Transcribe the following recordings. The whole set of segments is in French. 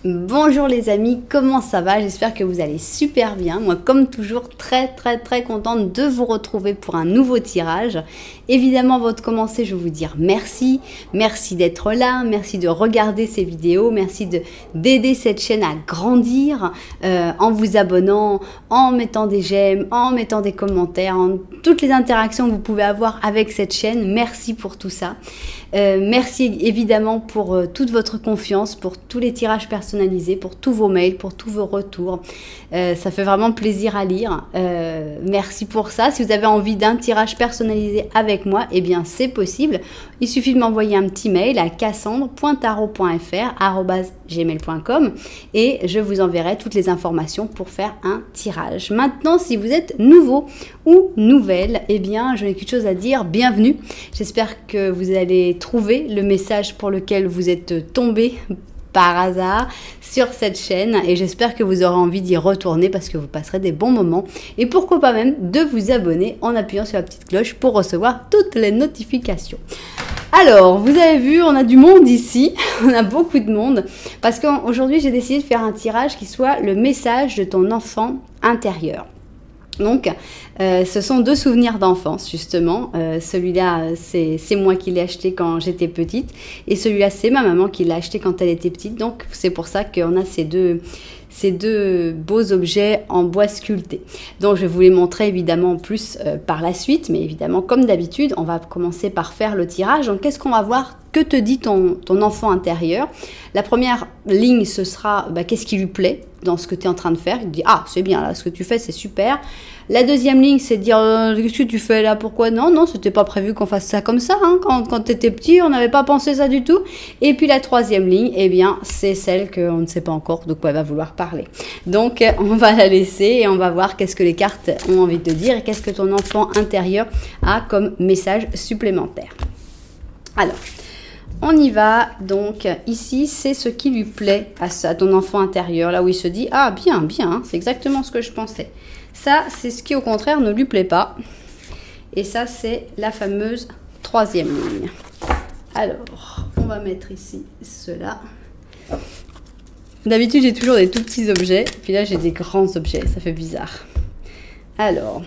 Bonjour les amis, comment ça va? J'espère que vous allez super bien. Moi, comme toujours, très contente de vous retrouver pour un nouveau tirage. Évidemment, avant de commencer, je vais vous dire merci. Merci d'être là, merci de regarder ces vidéos, merci d'aider cette chaîne à grandir en vous abonnant, en mettant des j'aime, en mettant des commentaires, en toutes les interactions que vous pouvez avoir avec cette chaîne. Merci pour tout ça. Merci évidemment pour toute votre confiance, pour tous les tirages personnalisés, pour tous vos mails, pour tous vos retours. Ça fait vraiment plaisir à lire. Merci pour ça. Si vous avez envie d'un tirage personnalisé avec moi, eh bien c'est possible. Il suffit de m'envoyer un petit mail à cassandre.tarot.fr@gmail.com et je vous enverrai toutes les informations pour faire un tirage. Maintenant, si vous êtes nouveau ou nouvelle, eh bien je n'ai qu'une chose à dire, bienvenue. J'espère que vous allez trouver le message pour lequel vous êtes tombé par hasard sur cette chaîne et j'espère que vous aurez envie d'y retourner parce que vous passerez des bons moments et pourquoi pas même de vous abonner en appuyant sur la petite cloche pour recevoir toutes les notifications. Alors, vous avez vu, on a du monde ici, on a beaucoup de monde parce qu'aujourd'hui j'ai décidé de faire un tirage qui soit le message de ton enfant intérieur. Donc, ce sont deux souvenirs d'enfance, justement. Celui-là, c'est moi qui l'ai acheté quand j'étais petite. Et celui-là, c'est ma maman qui l'a acheté quand elle était petite. Donc, c'est pour ça qu'on a ces deux beaux objets en bois sculpté. Donc, je vais vous les montrer évidemment en plus par la suite. Mais évidemment, comme d'habitude, on va commencer par faire le tirage. Donc, qu'est-ce qu'on va voir? Que te dit ton enfant intérieur? La première ligne, ce sera qu'est-ce qui lui plaît dans ce que tu es en train de faire. Il te dit « Ah, c'est bien, là, ce que tu fais, c'est super ». La deuxième ligne, c'est de dire « Qu'est-ce que tu fais là? Pourquoi? Non, c'était pas prévu qu'on fasse ça comme ça. Hein. Quand tu étais petit, on n'avait pas pensé ça du tout. » Et puis la troisième ligne, eh bien, c'est celle qu'on ne sait pas encore de quoi elle va vouloir parler. Donc, on va la laisser et on va voir qu'est-ce que les cartes ont envie de te dire et qu'est-ce que ton enfant intérieur a comme message supplémentaire. Alors, on y va, donc ici c'est ce qui lui plaît à ton enfant intérieur, là où il se dit « Ah bien, hein, c'est exactement ce que je pensais ». Ça c'est ce qui au contraire ne lui plaît pas. Et ça c'est la fameuse troisième ligne. Alors, on va mettre ici cela. D'habitude j'ai toujours des tout petits objets, puis là j'ai des grands objets, ça fait bizarre. Alors,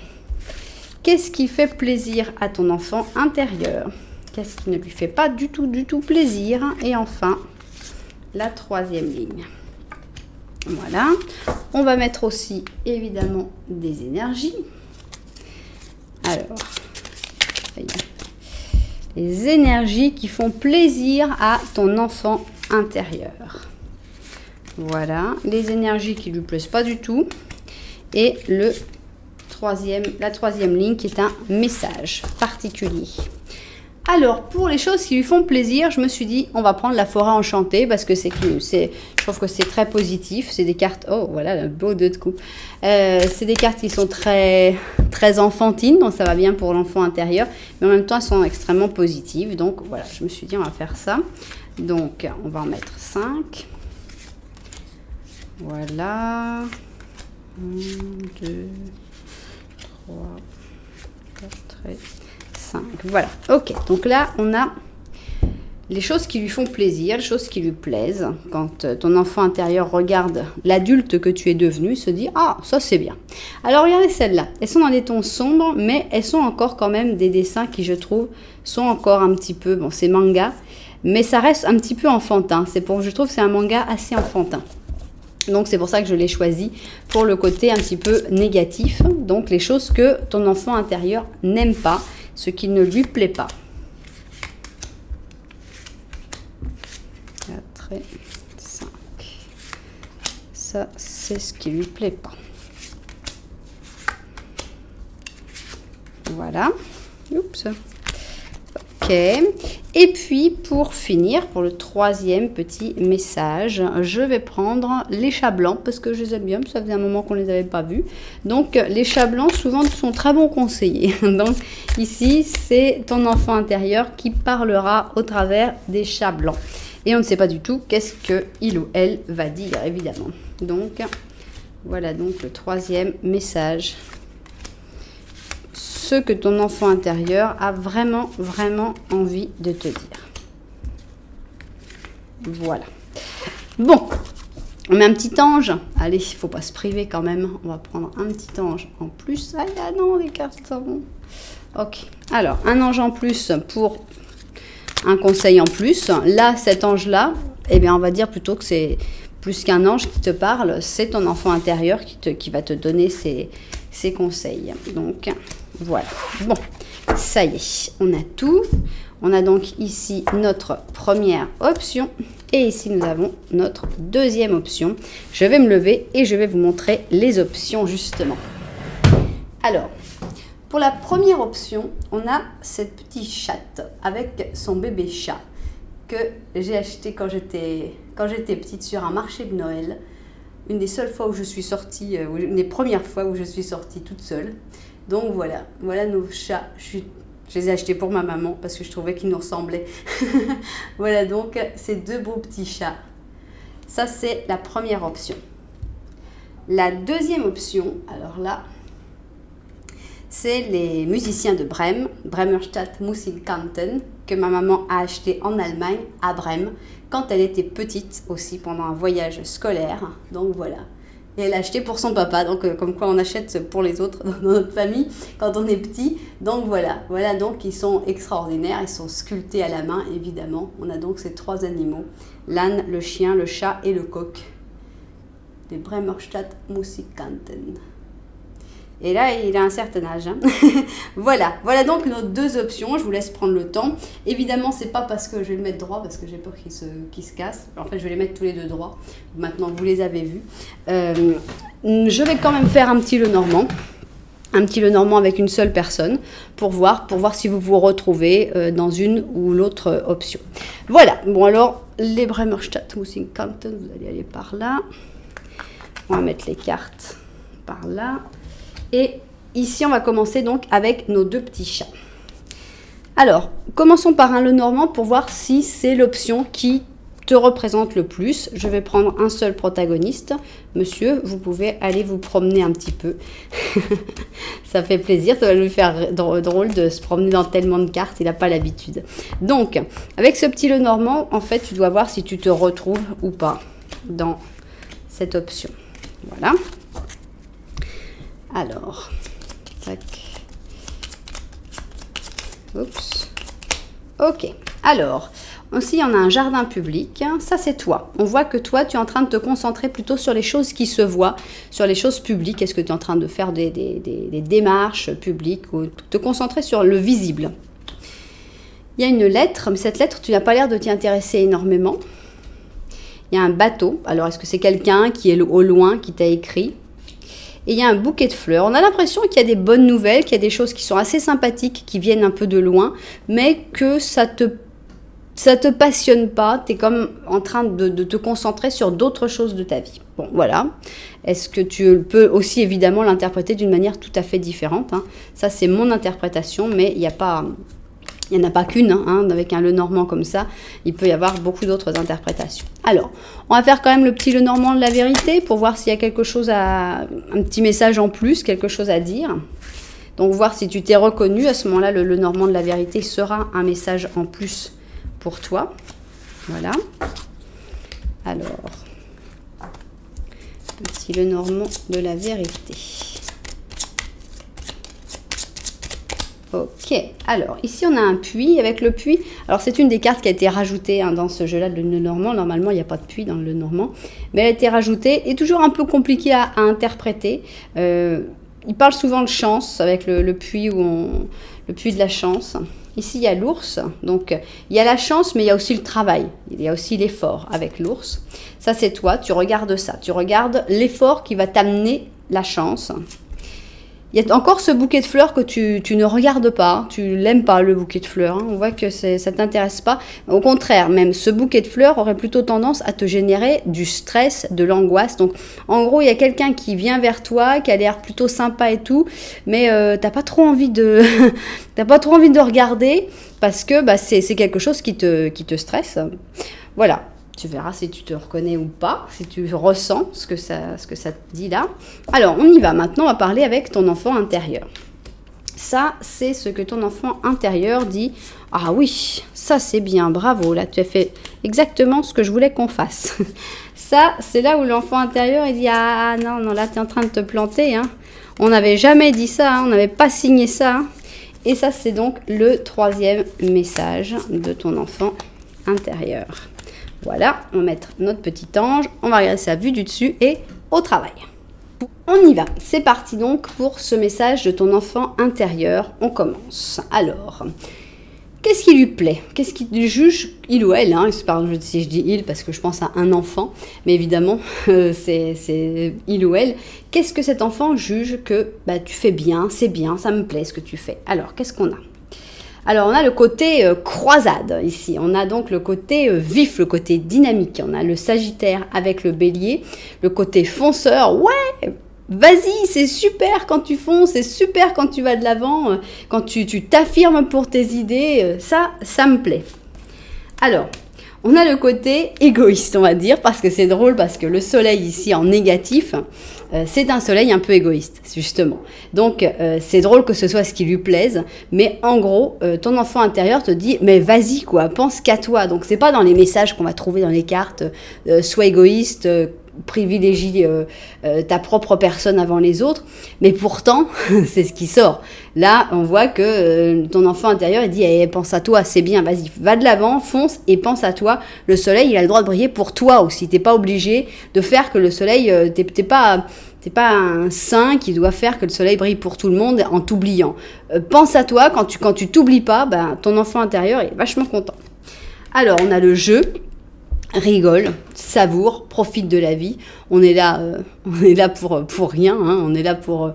qu'est-ce qui fait plaisir à ton enfant intérieur ? Qu'est-ce qui ne lui fait pas du tout plaisir? Et enfin, la troisième ligne. Voilà. On va mettre aussi, évidemment, des énergies. Alors, les énergies qui font plaisir à ton enfant intérieur. Voilà. Les énergies qui ne lui plaisent pas du tout. Et la troisième ligne qui est un message particulier. Alors, pour les choses qui lui font plaisir, je me suis dit, on va prendre la forêt enchantée parce que je trouve que c'est très positif. C'est des cartes, oh voilà, le beau 2 de coupe. C'est des cartes qui sont très enfantines, donc ça va bien pour l'enfant intérieur. Mais en même temps, elles sont extrêmement positives. Donc voilà, je me suis dit, on va faire ça. Donc, on va en mettre 5. Voilà. 1, 2, 3, 4 et 5. Voilà, ok. Donc là, on a les choses qui lui font plaisir, les choses qui lui plaisent. Quand ton enfant intérieur regarde l'adulte que tu es devenu, il se dit « Ah, ça c'est bien ». Alors regardez celles-là. Elles sont dans des tons sombres, mais elles sont encore quand même des dessins qui, je trouve, sont encore un petit peu... Bon, c'est manga, mais ça reste un petit peu enfantin. Je trouve que c'est un manga assez enfantin. Donc c'est pour ça que je l'ai choisi pour le côté un petit peu négatif. Donc les choses que ton enfant intérieur n'aime pas, ce qui ne lui plaît pas. 4 et 5. Ça, c'est ce qui lui plaît pas. Voilà. Oups. Ok. Et puis, pour finir, pour le troisième petit message, je vais prendre les chats blancs parce que je les aime bien. Ça faisait un moment qu'on ne les avait pas vus. Donc, les chats blancs, souvent, sont très bons conseillers. Donc, ici, c'est ton enfant intérieur qui parlera au travers des chats blancs. Et on ne sait pas du tout qu'est-ce qu'il ou elle va dire, évidemment. Donc, voilà donc le troisième message. Ce que ton enfant intérieur a vraiment envie de te dire. Voilà. Bon, On met un petit ange. Allez, il ne faut pas se priver quand même. On va prendre un petit ange en plus. Ah non, les cartes sont bon. Ok. Alors, un ange en plus pour un conseil en plus. Là, cet ange-là, eh bien, on va dire plutôt que c'est plus qu'un ange qui te parle. C'est ton enfant intérieur qui va te donner ses conseils. Donc, voilà. Bon, ça y est. On a tout. On a donc ici notre première option. Et ici, nous avons notre deuxième option. Je vais me lever et je vais vous montrer les options, justement. Alors, pour la première option, on a cette petite chatte avec son bébé chat que j'ai acheté quand j'étais petite sur un marché de Noël. Une des seules fois où je suis sortie, une des premières fois où je suis sortie toute seule. Donc voilà, voilà nos chats. Je les ai achetés pour ma maman parce que je trouvais qu'ils nous ressemblaient. Voilà donc ces deux beaux petits chats. Ça, c'est la première option. La deuxième option, alors là, c'est les musiciens de Brême, Bremerstadt Musikkanten, que ma maman a acheté en Allemagne, à Brême, quand elle était petite aussi, pendant un voyage scolaire. Donc voilà. Et elle a acheté pour son papa, donc comme quoi on achète pour les autres dans notre famille quand on est petit. Donc voilà, voilà donc ils sont extraordinaires, ils sont sculptés à la main évidemment. On a donc ces trois animaux, l'âne, le chien, le chat et le coq. Les Bremerstadt Musikkanten. Et là, il a un certain âge. Hein. Voilà, voilà donc nos deux options. Je vous laisse prendre le temps. Évidemment, c'est pas parce que je vais le mettre droit, parce que j'ai peur qu'il se casse. En fait, je vais les mettre tous les deux droits. Maintenant, vous les avez vus. Je vais quand même faire un petit Lenormand. Un petit Lenormand avec une seule personne pour voir si vous vous retrouvez dans une ou l'autre option. Voilà. Bon, alors, les Bremerstadt Musikkanten, vous allez aller par là. On va mettre les cartes par là. Et ici, on va commencer donc avec nos deux petits chats. Alors, commençons par un Lenormand pour voir si c'est l'option qui te représente le plus. Je vais prendre un seul protagoniste. Monsieur, vous pouvez aller vous promener un petit peu. Ça fait plaisir, ça va lui faire drôle de se promener dans tellement de cartes, il n'a pas l'habitude. Donc, avec ce petit Lenormand, en fait, tu dois voir si tu te retrouves ou pas dans cette option. Voilà. Alors, tac. Oups. Ok. Alors, aussi, on a un jardin public. Ça, c'est toi. On voit que toi, tu es en train de te concentrer plutôt sur les choses qui se voient, sur les choses publiques. Est-ce que tu es en train de faire des démarches publiques ou te concentrer sur le visible? Il y a une lettre, mais cette lettre, tu n'as pas l'air de t'y intéresser énormément. Il y a un bateau. Alors, est-ce que c'est quelqu'un qui est au loin qui t'a écrit? Et il y a un bouquet de fleurs. On a l'impression qu'il y a des bonnes nouvelles, qu'il y a des choses qui sont assez sympathiques, qui viennent un peu de loin, mais que ça te passionne pas. Tu es comme en train de te concentrer sur d'autres choses de ta vie. Bon, voilà. Est-ce que tu peux aussi évidemment l'interpréter d'une manière tout à fait différente, hein. Ça, c'est mon interprétation, mais il n'y en a pas qu'une, hein, avec un Lenormand comme ça. Il peut y avoir beaucoup d'autres interprétations. Alors, on va faire quand même le petit Lenormand de la vérité pour voir s'il y a quelque chose un petit message en plus, quelque chose à dire. Donc, voir si tu t'es reconnu. À ce moment-là, le Lenormand de la vérité sera un message en plus pour toi. Voilà. Alors, petit Lenormand de la vérité. Ok, alors ici on a un puits. Avec le puits, alors c'est une des cartes qui a été rajoutée dans ce jeu-là de Lenormand. Normalement, il n'y a pas de puits dans le Lenormand, mais elle a été rajoutée et toujours un peu compliquée à interpréter. Il parle souvent de chance avec le puits le puits de la chance. Ici, il y a l'ours, donc il y a la chance, mais il y a aussi le travail. Il y a aussi l'effort avec l'ours. Ça, c'est toi, tu regardes ça. Tu regardes l'effort qui va t'amener la chance. Il y a encore ce bouquet de fleurs que tu ne regardes pas, tu l'aimes pas le bouquet de fleurs, hein. On voit que ça ne t'intéresse pas. Au contraire, même ce bouquet de fleurs aurait plutôt tendance à te générer du stress, de l'angoisse. Donc en gros, il y a quelqu'un qui vient vers toi, qui a l'air plutôt sympa et tout, mais t'as pas trop envie de t'as pas trop envie de regarder parce que c'est quelque chose qui te stresse. Voilà. Tu verras si tu te reconnais ou pas, si tu ressens ce que ça te dit là. Alors, on y va. Maintenant, on va parler avec ton enfant intérieur. Ça, c'est ce que ton enfant intérieur dit. Ah oui, ça c'est bien, bravo. Là, tu as fait exactement ce que je voulais qu'on fasse. ça, c'est là où l'enfant intérieur, il dit, ah non, non, là, tu es en train de te planter. Hein. On n'avait jamais dit ça, hein, on n'avait pas signé ça. Hein. Et ça, c'est donc le 3e message de ton enfant intérieur. Voilà, on va mettre notre petit ange, on va regarder sa vue du dessus et au travail. On y va, c'est parti donc pour ce message de ton enfant intérieur. On commence. Alors, qu'est-ce qui lui plaît? Qu'est-ce qui juge, il ou elle, hein, si je dis il parce que je pense à un enfant, mais évidemment c'est il ou elle. Qu'est-ce que cet enfant juge que bah, tu fais bien, ça me plaît ce que tu fais. Alors, qu'est-ce qu'on a? Alors, on a le côté croisade ici. On a donc le côté vif, le côté dynamique. On a le Sagittaire avec le Bélier, le côté fonceur. Ouais, vas-y, c'est super quand tu fonces, c'est super quand tu vas de l'avant, quand tu t'affirmes pour tes idées. Ça me plaît. Alors, on a le côté égoïste, on va dire, parce que c'est drôle, parce que le soleil ici en négatif, c'est un soleil un peu égoïste, justement. Donc, c'est drôle que ce soit ce qui lui plaise, mais en gros, ton enfant intérieur te dit, mais vas-y, quoi, pense qu'à toi. Donc, c'est pas dans les messages qu'on va trouver dans les cartes, sois égoïste, privilégie ta propre personne avant les autres, mais pourtant, c'est ce qui sort. Là, on voit que ton enfant intérieur, il dit, hey, pense à toi, c'est bien, vas-y, va de l'avant, fonce et pense à toi. Le soleil, il a le droit de briller pour toi aussi. T'es pas obligé de faire que le soleil, t'es pas un saint qui doit faire que le soleil brille pour tout le monde en t'oubliant. Pense à toi, quand tu t'oublies pas, ben, ton enfant intérieur est vachement content. Alors, on a le jeu. Rigole, savoure, profite de la vie. On est là pour rien. Hein. On est là pour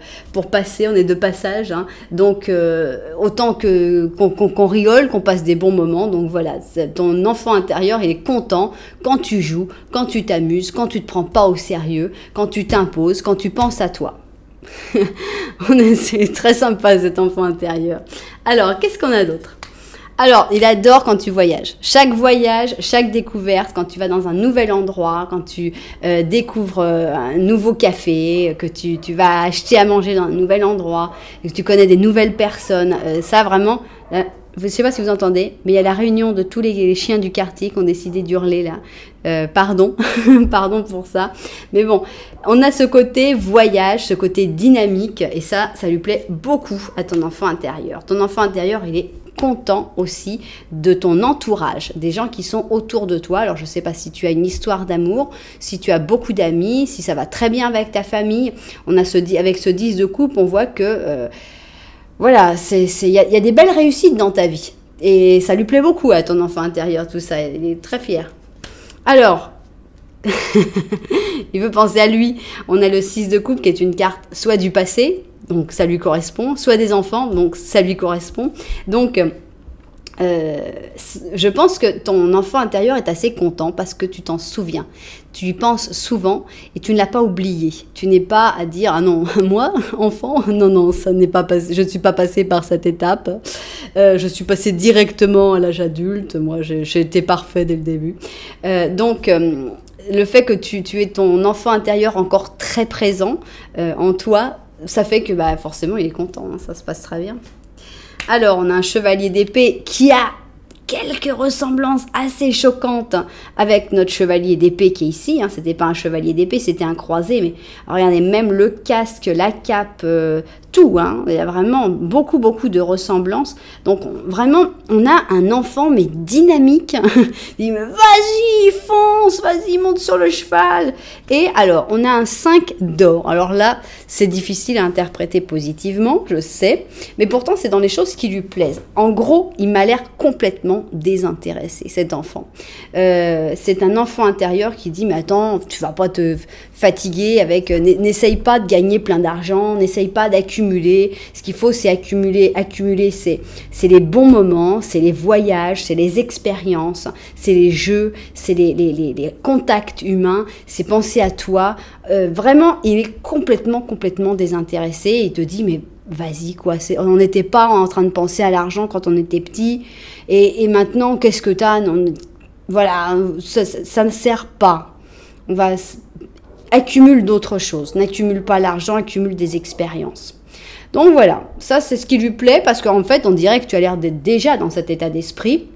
passer. On est de passage. Hein. Donc autant qu'on rigole, qu'on passe des bons moments. Donc voilà, ton enfant intérieur, il est content quand tu joues, quand tu t'amuses, quand tu te prends pas au sérieux, quand tu t'imposes, quand tu penses à toi. C'est très sympa cet enfant intérieur. Alors qu'est-ce qu'on a d'autre? Alors, il adore quand tu voyages. Chaque voyage, chaque découverte, quand tu vas dans un nouvel endroit, quand tu découvres un nouveau café, que tu vas acheter à manger dans un nouvel endroit, que tu connais des nouvelles personnes, ça vraiment... je ne sais pas si vous entendez, mais il y a la réunion de tous les chiens du quartier qui ont décidé d'hurler là. Pardon, pardon pour ça. Mais bon, on a ce côté voyage, ce côté dynamique, et ça lui plaît beaucoup à ton enfant intérieur. Ton enfant intérieur, il est content aussi de ton entourage, des gens qui sont autour de toi. Alors, je ne sais pas si tu as une histoire d'amour, si tu as beaucoup d'amis, si ça va très bien avec ta famille. On a avec ce 10 de coupe, on voit que... voilà, il y a des belles réussites dans ta vie. Et ça lui plaît beaucoup à ton enfant intérieur, tout ça. Il est très fier. Alors, il veut penser à lui. On a le 6 de coupe qui est une carte soit du passé, donc ça lui correspond, soit des enfants, donc ça lui correspond. Donc, je pense que ton enfant intérieur est assez content parce que tu t'en souviens. Tu y penses souvent et tu ne l'as pas oublié. Tu n'es pas à dire « Ah non, moi, enfant, non, ça n'est pas passé. Je ne suis pas passée par cette étape. Je suis passée directement à l'âge adulte. Moi, j'ai été parfait dès le début. » Donc, le fait que tu aies ton enfant intérieur encore très présent en toi, ça fait que bah, forcément, il est content. Hein, ça se passe très bien. Alors, on a un chevalier d'épée qui a quelques ressemblances assez choquantes avec notre chevalier d'épée qui est ici. Hein. C'était pas un chevalier d'épée, c'était un croisé. Mais regardez, même le casque, la cape, tout. Hein. Il y a vraiment beaucoup de ressemblances. Donc, vraiment, on a un enfant, mais dynamique. Il dit, mais vas-y, fonce, vas-y, monte sur le cheval. Et alors, on a un 5 d'or. Alors là, c'est difficile à interpréter positivement, je sais. Mais pourtant, c'est dans les choses qui lui plaisent. En gros, il m'a l'air complètement désintéressé, cet enfant. C'est un enfant intérieur qui dit, mais attends, tu vas pas te fatiguer avec... n'essaye pas de gagner plein d'argent, n'essaye pas d'accumuler. Ce qu'il faut, c'est accumuler, c'est les bons moments, c'est les voyages, c'est les expériences, c'est les jeux, c'est les contacts humains, c'est penser à toi. Vraiment, il est complètement désintéressé. Il te dit, mais vas-y, quoi. On n'était pas en train de penser à l'argent quand on était petit. Et maintenant, qu'est-ce que t'as? Non, voilà, ça ne sert pas. On va... Accumule d'autres choses. N'accumule pas l'argent, accumule des expériences. Donc voilà, ça c'est ce qui lui plaît parce qu'en fait on dirait que tu as l'air d'être déjà dans cet état d'esprit,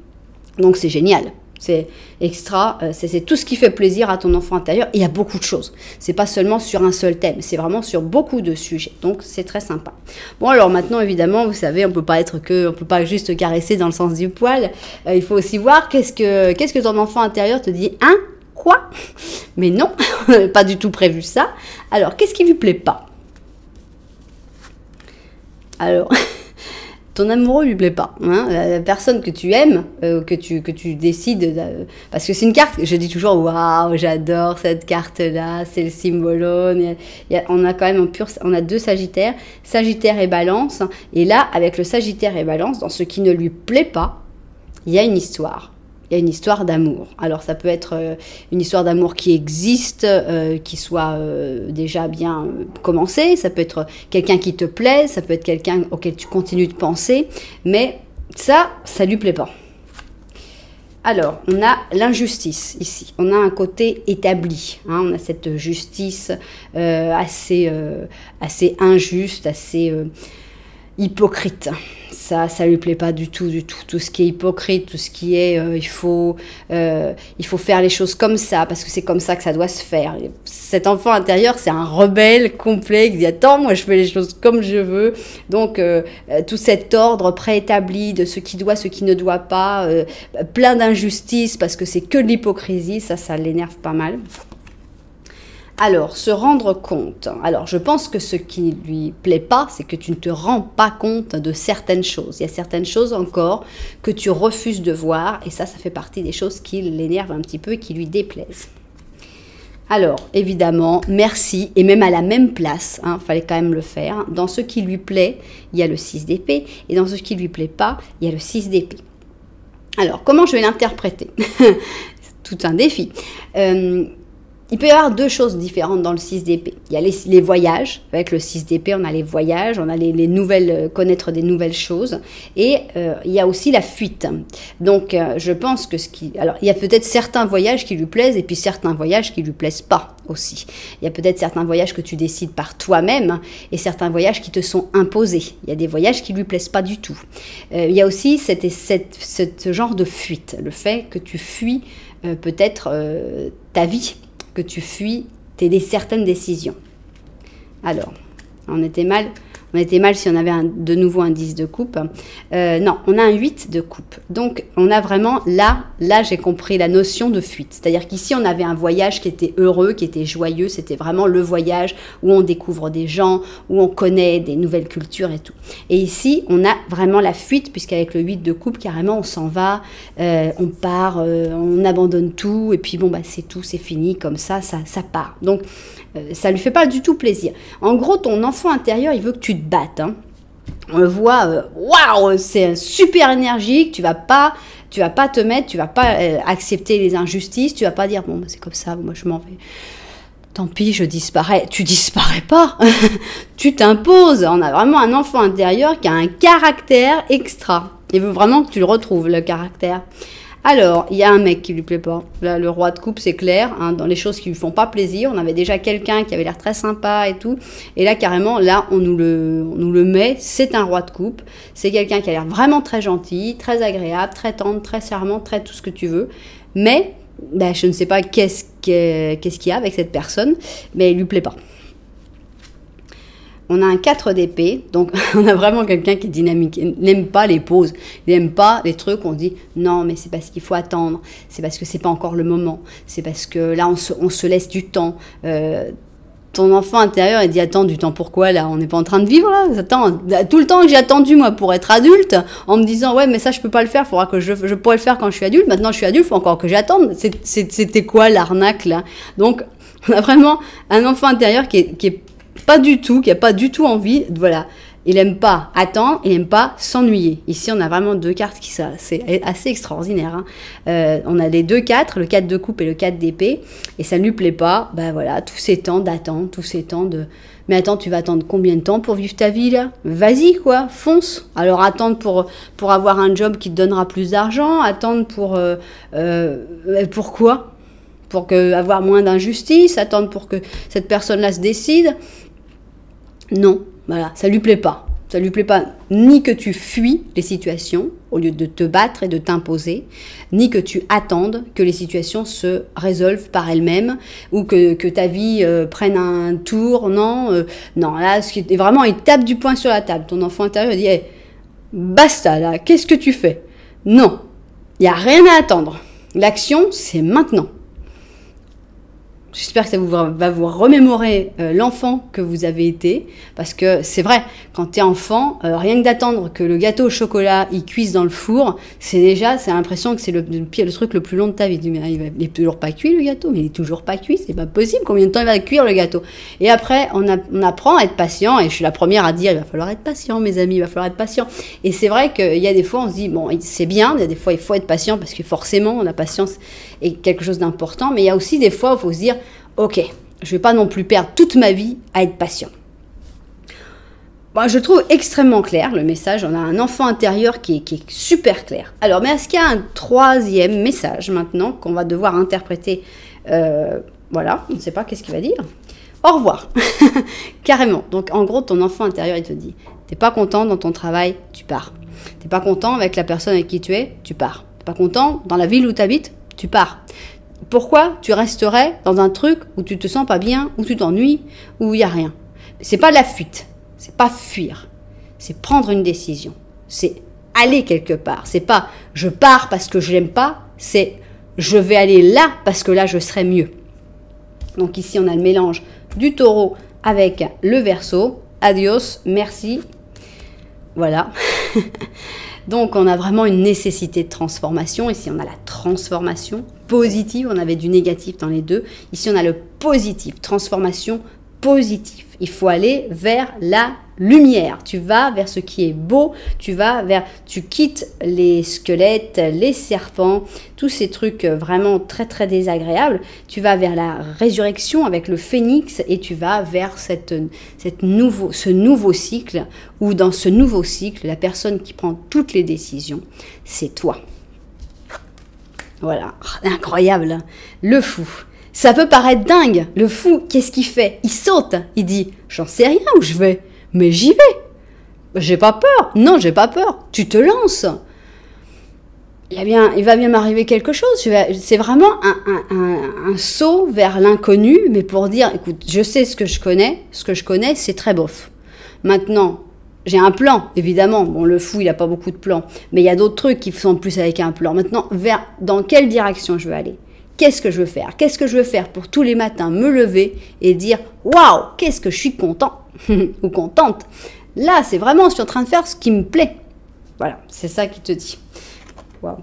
donc c'est génial. C'est extra, c'est tout ce qui fait plaisir à ton enfant intérieur. Et il y a beaucoup de choses. C'est pas seulement sur un seul thème, c'est vraiment sur beaucoup de sujets. Donc c'est très sympa. Bon alors maintenant évidemment, vous savez, on peut pas juste caresser dans le sens du poil. Il faut aussi voir qu'est-ce que ton enfant intérieur te dit. Hein? Quoi? Mais non, on n'avait pas du tout prévu ça. Alors qu'est-ce qui lui plaît pas? Alors. Ton amoureux lui plaît pas, hein, la personne que tu aimes, que tu décides, parce que c'est une carte, je dis toujours, waouh, j'adore cette carte-là, c'est le symbolone, on a quand même on a 2 Sagittaires, Sagittaire et Balance, et là, avec le Sagittaire et Balance, dans ce qui ne lui plaît pas, il y a une histoire. Il y a une histoire d'amour. Alors ça peut être une histoire d'amour qui existe, qui soit déjà bien commencée, ça peut être quelqu'un qui te plaît, ça peut être quelqu'un auquel tu continues de penser, mais ça lui plaît pas. Alors, on a l'injustice ici, on a un côté établi, hein, on a cette justice assez injuste, assez hypocrite. Ça lui plaît pas du tout. Tout ce qui est hypocrite, tout ce qui est il faut faire les choses comme ça parce que c'est comme ça que ça doit se faire. Cet enfant intérieur, c'est un rebelle complet qui dit attends, moi je fais les choses comme je veux. Donc tout cet ordre préétabli de ce qui doit, ce qui ne doit pas, plein d'injustices parce que c'est que de l'hypocrisie, ça l'énerve pas mal. Alors, se rendre compte. Alors, je pense que ce qui lui plaît pas, c'est que tu ne te rends pas compte de certaines choses. Il y a certaines choses encore que tu refuses de voir, et ça fait partie des choses qui l'énervent un petit peu et qui lui déplaisent. Alors, évidemment, merci, et même à la même place, fallait quand même le faire. Dans ce qui lui plaît, il y a le 6 d'épée, et dans ce qui lui plaît pas, il y a le 6 d'épée. Alors, comment je vais l'interpréter? C'est tout un défi. Il peut y avoir 2 choses différentes dans le 6 d'épée. Il y a les voyages. Avec le 6 d'épée, on a les voyages, on a les nouvelles, connaître des nouvelles choses. Et il y a aussi la fuite. Donc, je pense que alors, il y a peut-être certains voyages qui lui plaisent et puis certains voyages qui lui plaisent pas aussi. Il y a peut-être certains voyages que tu décides par toi-même et certains voyages qui te sont imposés. Il y a des voyages qui lui plaisent pas du tout. Il y a aussi ce genre de fuite. Le fait que tu fuis peut-être ta vie, que tu fuis certaines décisions. Alors, on était mal si on avait de nouveau un 10 de coupe. Non, on a un 8 de coupe. Donc, on a vraiment, là j'ai compris la notion de fuite. C'est-à-dire qu'ici, on avait un voyage qui était heureux, qui était joyeux. C'était vraiment le voyage où on découvre des gens, où on connaît des nouvelles cultures et tout. Et ici, on a vraiment la fuite, puisqu'avec le 8 de coupe, carrément, on s'en va, on part, on abandonne tout, et puis bon, bah, c'est tout, c'est fini, comme ça part. Donc, ça lui fait pas du tout plaisir. En gros, ton enfant intérieur, il veut que tu te battes. Hein. On le voit, waouh, c'est super énergique. Tu vas pas te mettre, tu vas pas accepter les injustices. Tu vas pas dire bon, bah, c'est comme ça, moi je m'en vais. Tant pis, je disparais. Tu disparais pas. Tu t'imposes. On a vraiment un enfant intérieur qui a un caractère extra. Il veut vraiment que tu le retrouves, le caractère. Alors, il y a un mec qui lui plaît pas. Là, le roi de coupe, c'est clair. Hein, dans les choses qui lui font pas plaisir. On avait déjà quelqu'un qui avait l'air très sympa et tout. Et là, carrément, là, on nous le met. C'est un roi de coupe. C'est quelqu'un qui a l'air vraiment très gentil, très agréable, très tendre, très charmant, très tout ce que tu veux. Mais, ben, je ne sais pas qu'est-ce qu'il y a avec cette personne, mais il lui plaît pas. On a un 4 d'épée, donc on a vraiment quelqu'un qui est dynamique. Il n'aime pas les pauses, il n'aime pas les trucs où on dit non, mais c'est parce qu'il faut attendre, c'est parce que c'est pas encore le moment, c'est parce que là on se laisse du temps. Ton enfant intérieur, il dit attends, du temps pourquoi là? On n'est pas en train de vivre là? Attends, tout le temps que j'ai attendu moi pour être adulte, en me disant ouais mais ça je peux pas le faire, faudra que je pourrais le faire quand je suis adulte. Maintenant je suis adulte, faut encore que j'attende. C'était quoi l'arnaque là? Donc on a vraiment un enfant intérieur qui est pas du tout, qui a pas du tout envie, voilà. Il aime pas attendre, il aime pas s'ennuyer. Ici, on a vraiment 2 cartes qui c'est assez extraordinaire. Hein. On a les 2 4, le 4 de coupe et le 4 d'épée, et ça ne lui plaît pas. Ben voilà, tous ces temps d'attente, tous ces temps de... Mais attends, tu vas attendre combien de temps pour vivre ta vie là? Vas-y quoi, fonce. Alors attendre pour avoir un job qui te donnera plus d'argent, attendre pourquoi? Pour avoir moins d'injustice, attendre pour que cette personne-là se décide. Non, voilà, ça lui plaît pas. Ça lui plaît pas ni que tu fuis les situations, au lieu de te battre et de t'imposer, ni que tu attendes que les situations se résolvent par elles-mêmes ou que ta vie prenne un tour. Non, non, là, vraiment, il tape du poing sur la table. Ton enfant intérieur dit hey, basta là, qu'est-ce que tu fais? Non, il n'y a rien à attendre. L'action, c'est maintenant. J'espère que ça va vous remémorer l'enfant que vous avez été, parce que c'est vrai, quand tu es enfant, rien que d'attendre que le gâteau au chocolat il cuise dans le four, c'est l'impression que c'est le truc le plus long de ta vie. Tu dis, mais il est toujours pas cuit le gâteau, mais il est toujours pas cuit, c'est pas possible, combien de temps il va cuire le gâteau? Et après, on apprend à être patient, et je suis la première à dire, il va falloir être patient mes amis, il va falloir être patient. Et c'est vrai qu'il y a des fois, on se dit, bon, c'est bien, il y a des fois, il faut être patient, parce que forcément, la patience est quelque chose d'important, mais il y a aussi des fois où il faut se dire, ok, je ne vais pas non plus perdre toute ma vie à être patient. Bon, je trouve extrêmement clair le message. On a un enfant intérieur qui est super clair. Alors, mais est-ce qu'il y a un troisième message maintenant qu'on va devoir interpréter? Voilà, on ne sait pas qu'est-ce qu'il va dire. Au revoir. Carrément. Donc, en gros, ton enfant intérieur, il te dit, t'es pas content dans ton travail, tu pars. T'es pas content avec la personne avec qui tu es, tu pars. T'es pas content dans la ville où tu habites, tu pars. Pourquoi tu resterais dans un truc où tu te sens pas bien, où tu t'ennuies, où il n'y a rien? C'est pas de la fuite, c'est pas fuir, c'est prendre une décision, c'est aller quelque part. C'est pas je pars parce que je l'aime pas, c'est je vais aller là parce que là je serai mieux. Donc ici on a le mélange du taureau avec le Verseau. Adios, merci. Voilà. Donc, on a vraiment une nécessité de transformation. Ici, on a la transformation positive. On avait du négatif dans les deux. Ici, on a le positif. Transformation positive. Il faut aller vers la lumière. Tu vas vers ce qui est beau. Tu quittes les squelettes, les serpents, tous ces trucs vraiment très, très désagréables. Tu vas vers la résurrection avec le phénix et tu vas vers ce nouveau cycle où dans ce nouveau cycle, la personne qui prend toutes les décisions, c'est toi. Voilà, incroyable, le fou. Ça peut paraître dingue, le fou, qu'est-ce qu'il fait? Il saute, il dit, j'en sais rien où je vais, mais j'y vais. J'ai pas peur, non, j'ai pas peur, tu te lances. Il va bien m'arriver quelque chose, c'est vraiment un saut vers l'inconnu, mais pour dire, écoute, je sais ce que je connais c'est très bof. Maintenant, j'ai un plan, évidemment, bon, le fou, il n'a pas beaucoup de plans, mais il y a d'autres trucs qui sont plus avec un plan. Maintenant, dans quelle direction je veux aller? Qu'est-ce que je veux faire? Qu'est-ce que je veux faire pour tous les matins me lever et dire « Waouh, qu'est-ce que je suis content ou contente ?» Là, c'est vraiment, je suis en train de faire ce qui me plaît. Voilà, c'est ça qui te dit. Waouh.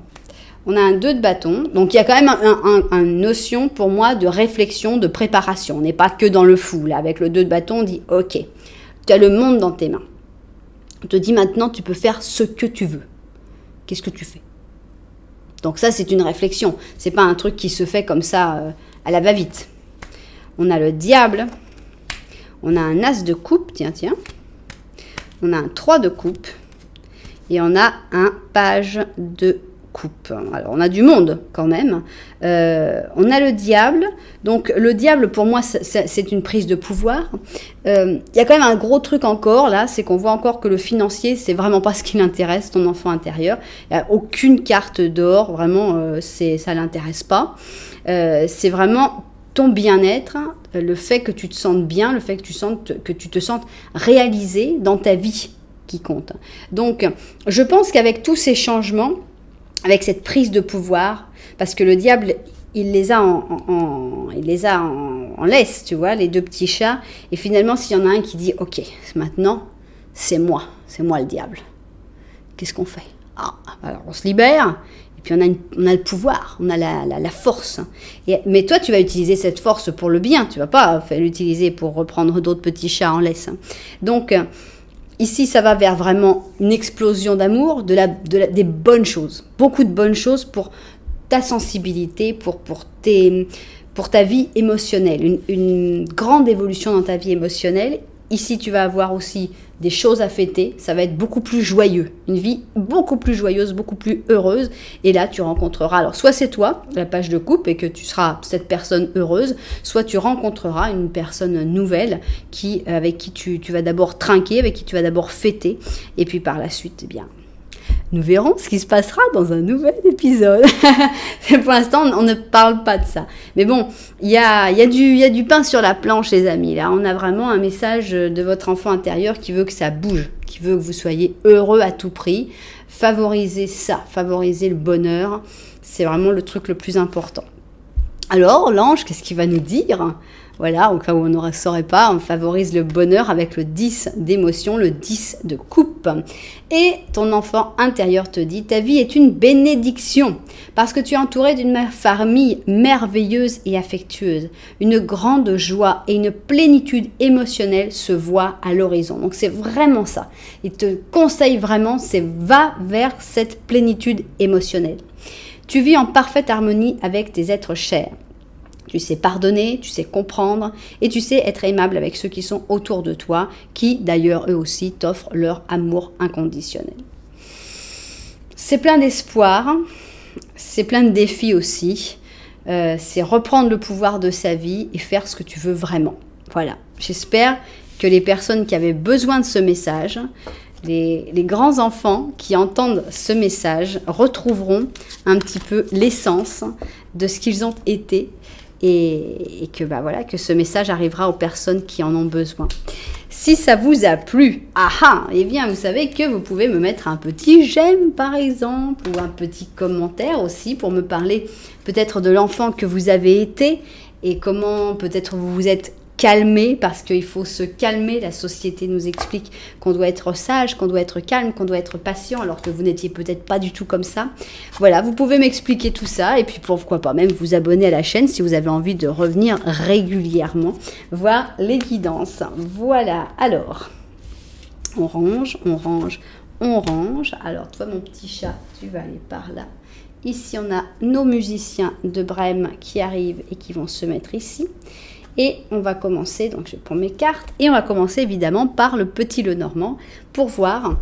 On a un 2 de bâton. Donc, il y a quand même une notion pour moi de réflexion, de préparation. On n'est pas que dans le fou. Là, avec le 2 de bâton, on dit « Ok, tu as le monde dans tes mains. » On te dit maintenant, tu peux faire ce que tu veux. Qu'est-ce que tu fais? Donc ça, c'est une réflexion. C'est pas un truc qui se fait comme ça à la va-vite. On a le diable. On a un as de coupe. Tiens. On a un 3 de coupe. Et on a un page de coupe. Alors, on a du monde quand même. On a le diable. Donc, le diable, pour moi, c'est une prise de pouvoir. Il y a quand même un gros truc encore, là, c'est qu'on voit encore que le financier, c'est vraiment pas ce qui l'intéresse, ton enfant intérieur. Il n'y a aucune carte d'or, vraiment, ça l'intéresse pas. C'est vraiment ton bien-être, le fait que tu te sentes bien, le fait que tu te sentes réalisé dans ta vie qui compte. Donc, je pense qu'avec tous ces changements, avec cette prise de pouvoir, parce que le diable, il les a en laisse, tu vois, les 2 petits chats. Et finalement, s'il y en a un qui dit, ok, maintenant, c'est moi le diable. Qu'est-ce qu'on fait? Alors on se libère, et puis on a le pouvoir, on a la force. Mais toi, tu vas utiliser cette force pour le bien, tu vas pas l'utiliser pour reprendre d'autres petits chats en laisse. Donc, ici, ça va vers vraiment une explosion d'amour, des bonnes choses. Beaucoup de bonnes choses pour ta sensibilité, pour ta vie émotionnelle. Une grande évolution dans ta vie émotionnelle. Ici, tu vas avoir aussi des choses à fêter. Ça va être beaucoup plus joyeux. Une vie beaucoup plus joyeuse, beaucoup plus heureuse. Et là, tu rencontreras... Alors, soit c'est toi, la page de coupe, et que tu seras cette personne heureuse, soit tu rencontreras une personne nouvelle avec qui tu vas d'abord trinquer, avec qui tu vas d'abord fêter. Et puis, par la suite, eh bien... Nous verrons ce qui se passera dans un nouvel épisode. Pour l'instant, on ne parle pas de ça. Mais bon, il y a du pain sur la planche, les amis. Là, on a vraiment un message de votre enfant intérieur qui veut que ça bouge, qui veut que vous soyez heureux à tout prix. Favorisez ça, favorisez le bonheur. C'est vraiment le truc le plus important. Alors, l'ange, qu'est-ce qu'il va nous dire ? Voilà, au cas où on ne saurait pas, on favorise le bonheur avec le 10 d'émotion, le 10 de coupe. Et ton enfant intérieur te dit, ta vie est une bénédiction, parce que tu es entouré d'une famille merveilleuse et affectueuse. Une grande joie et une plénitude émotionnelle se voient à l'horizon. Donc c'est vraiment ça. Il te conseille vraiment, c'est va vers cette plénitude émotionnelle. Tu vis en parfaite harmonie avec tes êtres chers. Tu sais pardonner, tu sais comprendre et tu sais être aimable avec ceux qui sont autour de toi, qui d'ailleurs eux aussi t'offrent leur amour inconditionnel. C'est plein d'espoir, c'est plein de défis aussi. C'est reprendre le pouvoir de sa vie et faire ce que tu veux vraiment. Voilà, j'espère que les personnes qui avaient besoin de ce message, les grands enfants qui entendent ce message retrouveront un petit peu l'essence de ce qu'ils ont été et que, voilà, que ce message arrivera aux personnes qui en ont besoin. Si ça vous a plu, eh bien vous savez que vous pouvez me mettre un petit j'aime par exemple ou un petit commentaire aussi pour me parler peut-être de l'enfant que vous avez été et comment peut-être vous vous êtes calmer parce qu'il faut se calmer. La société nous explique qu'on doit être sage, qu'on doit être calme, qu'on doit être patient alors que vous n'étiez peut-être pas du tout comme ça. Voilà, vous pouvez m'expliquer tout ça et puis pourquoi pas même vous abonner à la chaîne si vous avez envie de revenir régulièrement voir les guidances. Voilà, alors on range, on range, on range. Alors toi mon petit chat, tu vas aller par là. Ici on a nos musiciens de Brême qui arrivent et qui vont se mettre ici. Et on va commencer, donc je prends mes cartes, et on va commencer évidemment par le petit Lenormand pour voir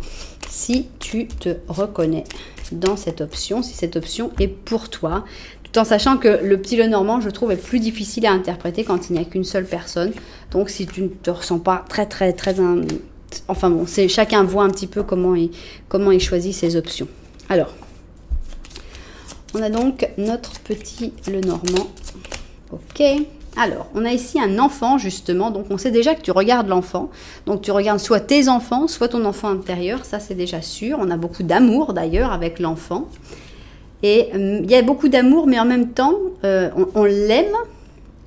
si tu te reconnais dans cette option, si cette option est pour toi. Tout en sachant que le petit Lenormand, je trouve, est plus difficile à interpréter quand il n'y a qu'une seule personne. Donc si tu ne te ressens pas très... Enfin bon, chacun voit un petit peu comment il choisit ses options. Alors, on a donc notre petit Lenormand. Ok. Alors, on a ici un enfant, justement, donc on sait déjà que tu regardes l'enfant. Donc, tu regardes soit tes enfants, soit ton enfant intérieur, ça c'est déjà sûr. On a beaucoup d'amour, d'ailleurs, avec l'enfant. Et il y a beaucoup d'amour, mais en même temps, on l'aime,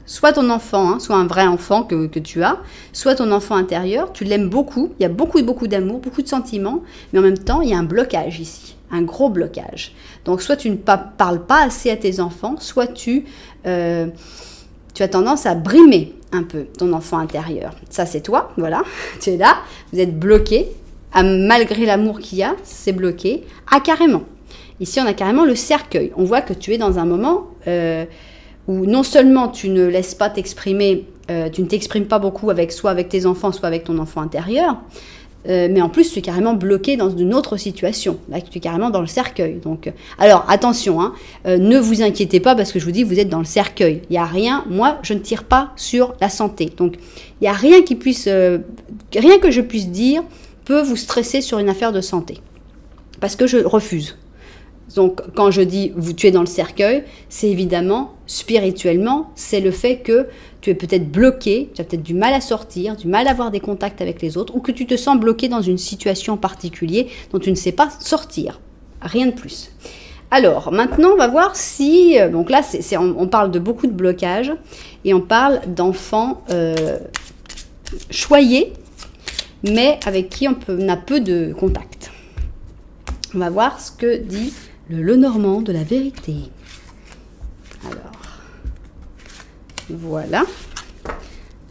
soit ton enfant, hein, soit un vrai enfant que tu as, soit ton enfant intérieur, tu l'aimes beaucoup, il y a beaucoup d'amour, beaucoup de sentiments, mais en même temps, il y a un blocage ici, un gros blocage. Donc, soit tu ne parles pas assez à tes enfants, soit tu as tendance à brimer un peu ton enfant intérieur. Ça, c'est toi, voilà. Tu es là, vous êtes bloqué. Malgré l'amour qu'il y a, c'est bloqué. Carrément. Ici, on a carrément le cercueil. On voit que tu es dans un moment où non seulement tu ne laisses pas t'exprimer, tu ne t'exprimes pas beaucoup soit avec tes enfants, soit avec ton enfant intérieur, mais en plus, tu es carrément bloqué dans une autre situation. Là, tu es carrément dans le cercueil. Donc, alors, attention, hein, ne vous inquiétez pas parce que je vous dis, vous êtes dans le cercueil. Il n'y a rien, moi, je ne tire pas sur la santé. Donc, il n'y a rien qui puisse, rien que je puisse dire peut vous stresser sur une affaire de santé. Parce que je refuse. Donc, quand je dis tu es dans le cercueil, c'est évidemment, spirituellement, c'est le fait que tu es peut-être bloqué, tu as peut-être du mal à sortir, du mal à avoir des contacts avec les autres, ou que tu te sens bloqué dans une situation en particulier dont tu ne sais pas sortir. Rien de plus. Alors, maintenant, on va voir si... donc là, on parle de beaucoup de blocages, et on parle d'enfants choyés, mais avec qui on a peu de contact. On va voir ce que dit le Lenormand de la vérité. Alors, voilà.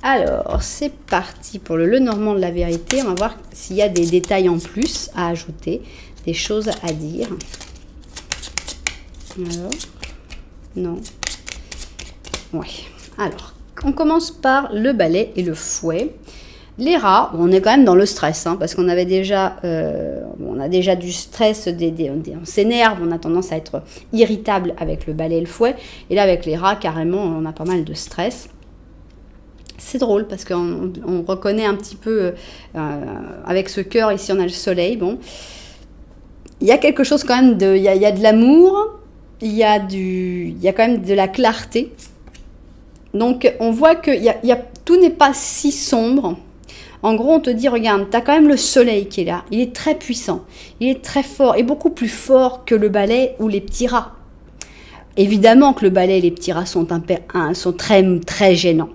Alors, c'est parti pour le Lenormand de la vérité. On va voir s'il y a des détails en plus à ajouter, des choses à dire. Alors, non. Ouais. Alors, on commence par le balai et le fouet. Les rats, on est quand même dans le stress, hein, parce qu'on avait déjà, on a déjà du stress, on s'énerve, on a tendance à être irritable avec le balai et le fouet. Et là, avec les rats, carrément, on a pas mal de stress. C'est drôle parce qu'on reconnaît un petit peu, avec ce cœur, ici on a le soleil, bon. il y a quelque chose quand même de... Il y a de l'amour, il y a quand même de la clarté. Donc, on voit que tout n'est pas si sombre. En gros, on te dit, regarde, tu as quand même le soleil qui est là. Il est très puissant, il est très fort, et beaucoup plus fort que le balai ou les petits rats. Évidemment que le balai et les petits rats sont très, très gênants.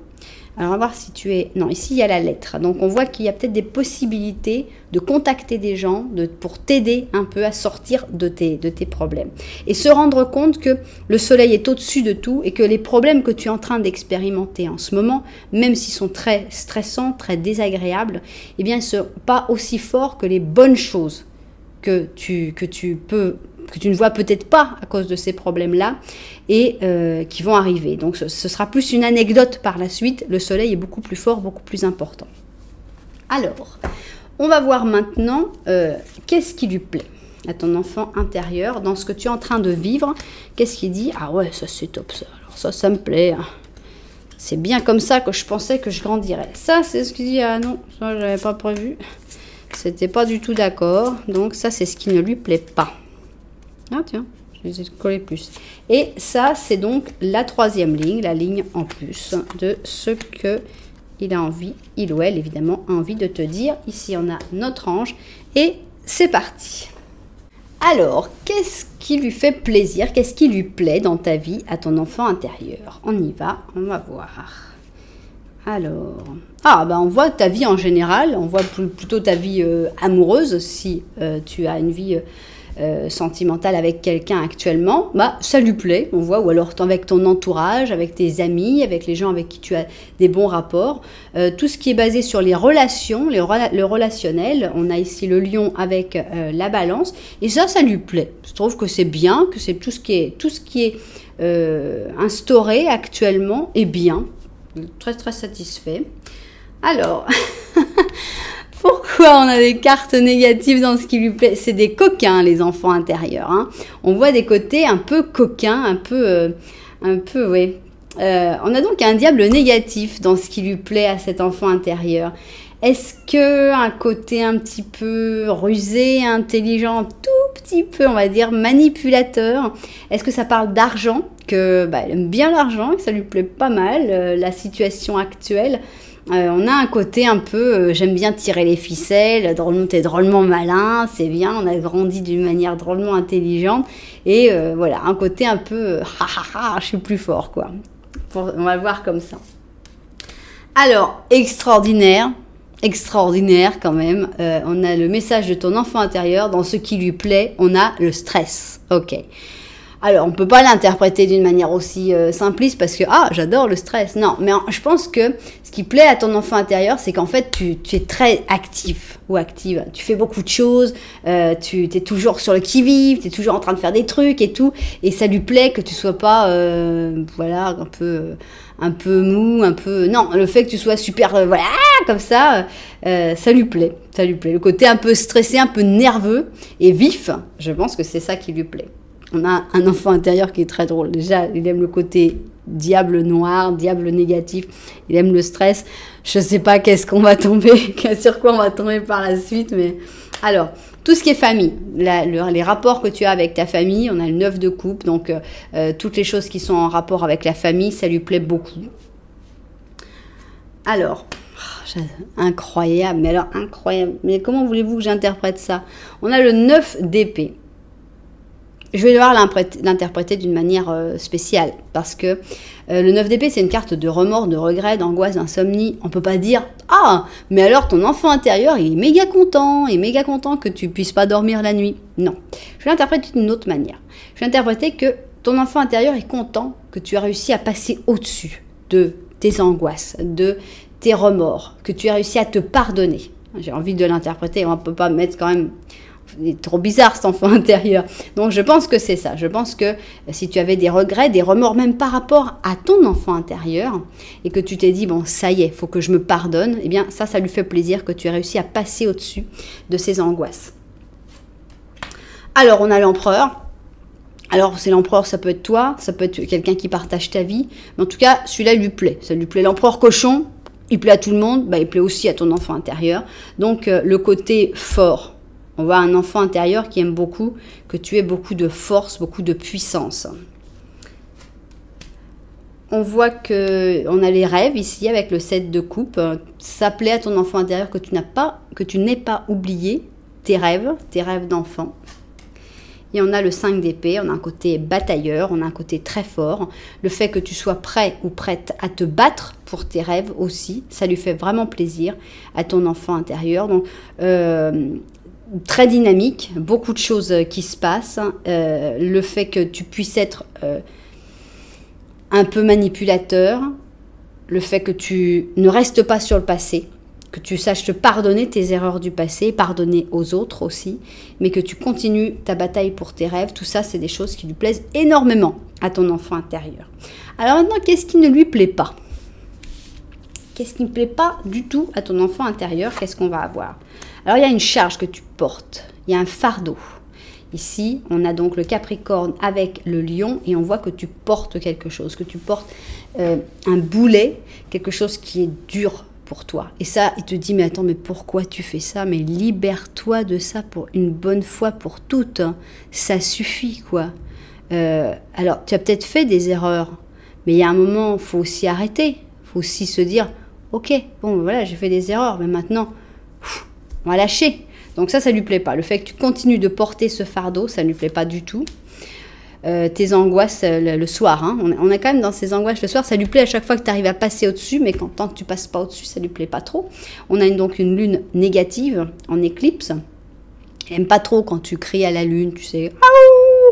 Alors, on va voir si tu es... Non, ici, il y a la lettre. Donc, on voit qu'il y a peut-être des possibilités de contacter des gens pour t'aider un peu à sortir de tes problèmes. Et se rendre compte que le soleil est au-dessus de tout et que les problèmes que tu es en train d'expérimenter en ce moment, même s'ils sont très stressants, très désagréables, eh bien, ils ne sont pas aussi forts que les bonnes choses que tu ne vois peut-être pas à cause de ces problèmes-là et qui vont arriver. Donc, ce sera plus une anecdote par la suite. Le soleil est beaucoup plus fort, beaucoup plus important. Alors, on va voir maintenant qu'est-ce qui lui plaît à ton enfant intérieur dans ce que tu es en train de vivre. Qu'est-ce qu'il dit? Ah ouais, ça c'est top ça. Alors ça me plaît. C'est bien comme ça que je pensais que je grandirais. Ça, c'est ce qu'il dit. Ah non, ça je n'avais pas prévu. C'était pas du tout d'accord. Donc ça, c'est ce qui ne lui plaît pas. Ah tiens, je les ai collés plus. Et ça, c'est donc la troisième ligne, la ligne en plus de ce que il a envie, il ou elle évidemment, a envie de te dire. Ici, on a notre ange et c'est parti. Alors, qu'est-ce qui lui fait plaisir? Qu'est-ce qui lui plaît dans ta vie à ton enfant intérieur? On y va, on va voir. Alors, on voit ta vie en général, on voit plutôt ta vie amoureuse si tu as une vie sentimentale avec quelqu'un actuellement, ça lui plaît, on voit, ou alors avec ton entourage, avec tes amis, avec les gens avec qui tu as des bons rapports, tout ce qui est basé sur les relations, le relationnel, on a ici le lion avec la balance, et ça lui plaît. Je trouve que c'est bien, que c'est tout ce qui est instauré actuellement est bien, très très satisfait. Alors, pourquoi on a des cartes négatives dans ce qui lui plaît? C'est des coquins, les enfants intérieurs. Hein. On voit des côtés un peu coquins, un peu, oui. On a donc un diable négatif dans ce qui lui plaît à cet enfant intérieur. Est-ce que un côté un petit peu rusé, intelligent, tout petit peu, on va dire, manipulateur? Est-ce que ça parle d'argent, que elle aime bien l'argent, que ça lui plaît pas mal, la situation actuelle? On a un côté un peu, j'aime bien tirer les ficelles, t'es drôlement malin, c'est bien, on a grandi d'une manière drôlement intelligente, et voilà, un côté un peu, je suis plus fort, quoi. On va le voir comme ça. Alors, extraordinaire quand même, on a le message de ton enfant intérieur, dans ce qui lui plaît, on a le stress, ok. Alors, on ne peut pas l'interpréter d'une manière aussi simpliste parce que, j'adore le stress. Non, mais je pense que ce qui plaît à ton enfant intérieur, c'est qu'en fait, tu es très actif ou active. Tu fais beaucoup de choses, tu es toujours sur le qui-vive, tu es toujours en train de faire des trucs et tout. Et ça lui plaît que tu sois pas, un peu mou, un peu... Non, le fait que tu sois super, comme ça, ça lui plaît. Ça lui plaît. Le côté un peu stressé, un peu nerveux et vif, je pense que c'est ça qui lui plaît. On a un enfant intérieur qui est très drôle. Déjà, il aime le côté diable noir, diable négatif. Il aime le stress. Je ne sais pas sur quoi on va tomber par la suite. Mais alors, tout ce qui est famille, les rapports que tu as avec ta famille, on a le 9 de coupe. Donc, toutes les choses qui sont en rapport avec la famille, ça lui plaît beaucoup. Alors, incroyable. Mais comment voulez-vous que j'interprète ça? On a le 9 d'épée. Je vais devoir l'interpréter d'une manière spéciale parce que le 9 d'épée, c'est une carte de remords, de regrets, d'angoisse, d'insomnie. On ne peut pas dire « Ah, mais alors ton enfant intérieur, il est méga content que tu ne puisses pas dormir la nuit. » Non, je vais l'interpréter d'une autre manière. Je vais interpréter que ton enfant intérieur est content que tu as réussi à passer au-dessus de tes angoisses, de tes remords, que tu as réussi à te pardonner. J'ai envie de l'interpréter, on ne peut pas mettre quand même... Il est trop bizarre cet enfant intérieur. Donc je pense que c'est ça. Je pense que si tu avais des regrets, des remords même par rapport à ton enfant intérieur et que tu t'es dit bon ça y est, faut que je me pardonne, eh bien ça lui fait plaisir que tu aies réussi à passer au-dessus de ces angoisses. Alors on a l'empereur. Alors c'est l'empereur, ça peut être toi, ça peut être quelqu'un qui partage ta vie, mais en tout cas celui-là lui plaît. Ça lui plaît. L'empereur cochon, il plaît à tout le monde, il plaît aussi à ton enfant intérieur. Donc le côté fort. On voit un enfant intérieur qui aime beaucoup, que tu aies beaucoup de force, beaucoup de puissance. On voit qu'on a les rêves ici avec le 7 de coupe. Ça plaît à ton enfant intérieur que tu n'aies pas oublié tes rêves d'enfant. Et on a le 5 d'épée, on a un côté batailleur, on a un côté très fort. Le fait que tu sois prêt ou prête à te battre pour tes rêves aussi, ça lui fait vraiment plaisir à ton enfant intérieur. Donc, très dynamique, beaucoup de choses qui se passent. Le fait que tu puisses être un peu manipulateur, le fait que tu ne restes pas sur le passé, que tu saches te pardonner tes erreurs du passé, pardonner aux autres aussi, mais que tu continues ta bataille pour tes rêves, tout ça, c'est des choses qui lui plaisent énormément à ton enfant intérieur. Alors maintenant, qu'est-ce qui ne lui plaît pas? Qu'est-ce qui ne plaît pas du tout à ton enfant intérieur? Qu'est-ce qu'on va avoir? Alors, il y a une charge que tu portes, il y a un fardeau. Ici, on a donc le Capricorne avec le Lion et on voit que tu portes quelque chose, que tu portes un boulet, quelque chose qui est dur pour toi. Et ça, il te dit, mais attends, mais pourquoi tu fais ça? Mais libère-toi de ça pour une bonne fois pour toutes. Hein. Ça suffit, quoi. Alors, tu as peut-être fait des erreurs, mais il y a un moment, il faut aussi arrêter. Il faut aussi se dire, ok, bon, voilà, j'ai fait des erreurs, mais maintenant, on va lâcher. Donc ça lui plaît pas. Le fait que tu continues de porter ce fardeau, ça ne lui plaît pas du tout. Tes angoisses le soir, hein. On est quand même dans ces angoisses le soir, ça lui plaît à chaque fois que tu arrives à passer au-dessus, mais tant que tu passes pas au-dessus, ça lui plaît pas trop. On a donc une lune négative en éclipse. Elle aime pas trop quand tu cries à la lune, tu sais,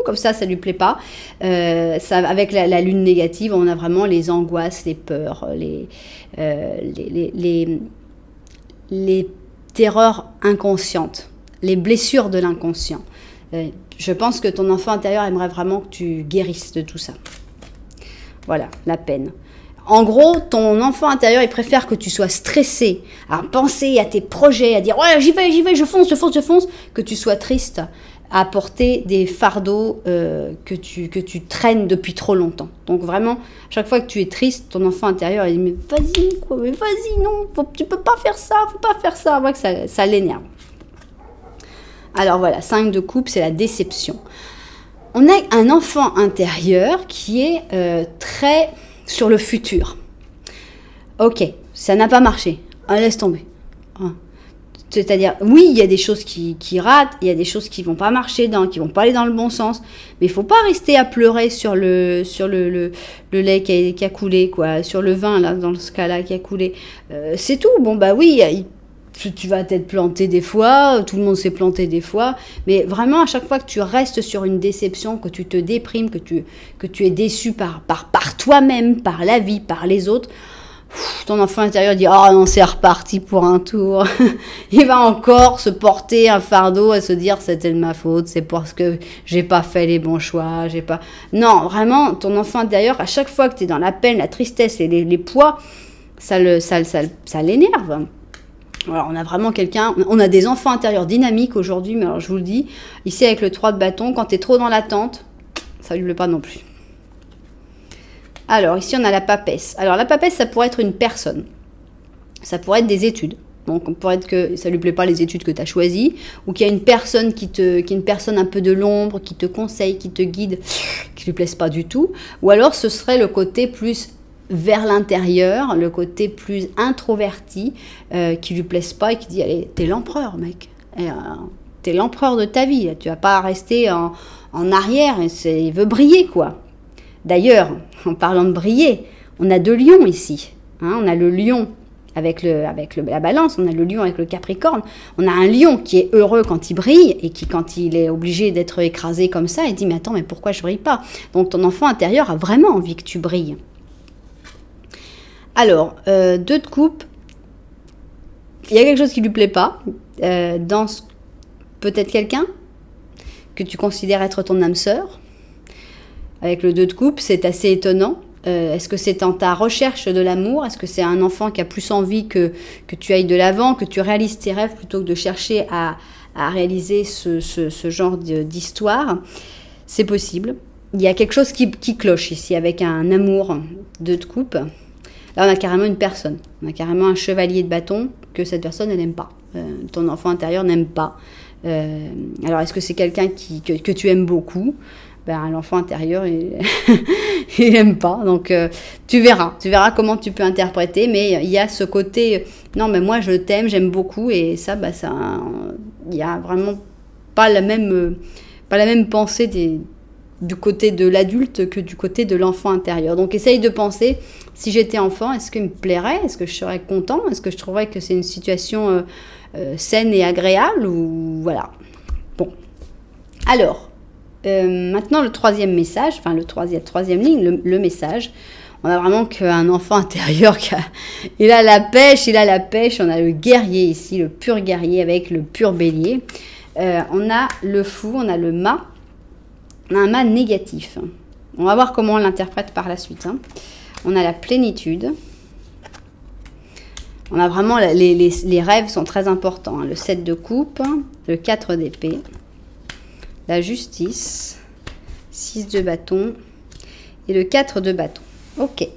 comme ça lui plaît pas. Avec la lune négative, on a vraiment les angoisses, les peurs, les terreurs inconscientes, les blessures de l'inconscient. Je pense que ton enfant intérieur aimerait vraiment que tu guérisses de tout ça. Voilà, la peine. En gros, ton enfant intérieur, il préfère que tu sois stressé, à penser à tes projets, à dire « ouais, j'y vais, je fonce », que tu sois triste, à porter des fardeaux que tu traînes depuis trop longtemps. Donc vraiment, chaque fois que tu es triste, ton enfant intérieur, il dit « mais vas-y, quoi, mais vas-y, non, tu peux pas faire ça, faut pas faire ça ». On voit que ça l'énerve. Alors voilà, 5 de coupe, c'est la déception. On a un enfant intérieur qui est très sur le futur. Ok, ça n'a pas marché. Ah, laisse tomber. Ah. C'est-à-dire, oui, il y a des choses qui ratent, il y a des choses qui vont pas marcher, qui vont pas aller dans le bon sens, mais il faut pas rester à pleurer sur le lait qui a coulé, quoi, sur le vin, là, dans ce cas-là, qui a coulé. C'est tout. Bon, bah oui, tu vas t'être planté des fois, tout le monde s'est planté des fois, mais vraiment à chaque fois que tu restes sur une déception, que tu te déprimes, que tu es déçu par toi-même, par la vie, par les autres, ton enfant intérieur dit « oh non, c'est reparti pour un tour ». Il va encore se porter un fardeau à se dire « c'était de ma faute, c'est parce que j'ai pas fait les bons choix, j'ai pas… » Non, vraiment, ton enfant intérieur, à chaque fois que tu es dans la peine, la tristesse et les poids, ça l'énerve. Alors, on a vraiment on a des enfants intérieurs dynamiques aujourd'hui, mais alors je vous le dis, ici avec le 3 de bâton, quand tu es trop dans l'attente, ça lui plaît pas non plus. Alors, ici on a la papesse. Alors, la papesse, ça pourrait être une personne. Ça pourrait être des études. Donc, on pourrait être que ça lui plaît pas les études que tu as choisies, ou qu'il y a une personne qui est une personne un peu de l'ombre, qui te conseille, qui te guide, qui lui plaise pas du tout. Ou alors, ce serait le côté plus vers l'intérieur, le côté plus introverti, qui lui plaise pas et qui dit « allez, t'es l'empereur, mec. T'es l'empereur de ta vie. Tu vas pas rester en arrière. Il veut briller, quoi. » D'ailleurs, en parlant de briller, on a 2 lions ici. Hein, on a le lion avec la balance, on a le lion avec le capricorne. On a un lion qui est heureux quand il brille et qui, quand il est obligé d'être écrasé comme ça, il dit « mais attends, mais pourquoi je brille pas ?» Donc ton enfant intérieur a vraiment envie que tu brilles. Alors, 2 de coupe, il y a quelque chose qui lui plaît pas dans peut-être quelqu'un que tu considères être ton âme sœur. Avec le 2 de coupe, c'est assez étonnant. Est-ce que c'est dans ta recherche de l'amour? Est-ce que c'est un enfant qui a plus envie que tu ailles de l'avant, que tu réalises tes rêves plutôt que de chercher à réaliser ce genre d'histoire? C'est possible. Il y a quelque chose qui cloche ici avec un amour 2 de coupe. Là, on a carrément une personne. On a carrément un chevalier de bâton que cette personne, elle n'aime pas. Ton enfant intérieur n'aime pas Alors, est-ce que c'est quelqu'un que tu aimes beaucoup? Ben, l'enfant intérieur, il n'aime pas. Donc, tu verras comment tu peux interpréter. Mais il y a ce côté, non, mais moi, je t'aime, j'aime beaucoup. Et ça, il n'y a vraiment pas la même pensée du côté de l'adulte que du côté de l'enfant intérieur. Donc, essaye de penser, si j'étais enfant, est-ce qu'il me plairait? Est-ce que je serais content? Est-ce que je trouverais que c'est une situation saine et agréable? Ou voilà. Bon. Alors, maintenant, le troisième message, enfin, troisième ligne, le message. On a vraiment qu'un enfant intérieur il a la pêche. On a le guerrier ici, le pur guerrier avec le pur bélier. On a le fou, on a le mât. On a un mât négatif. On va voir comment on l'interprète par la suite. On a la plénitude. On a vraiment, les rêves sont très importants. Le 7 de coupe, le 4 d'épée, la justice, 6 de bâton et le 4 de bâton. Ok.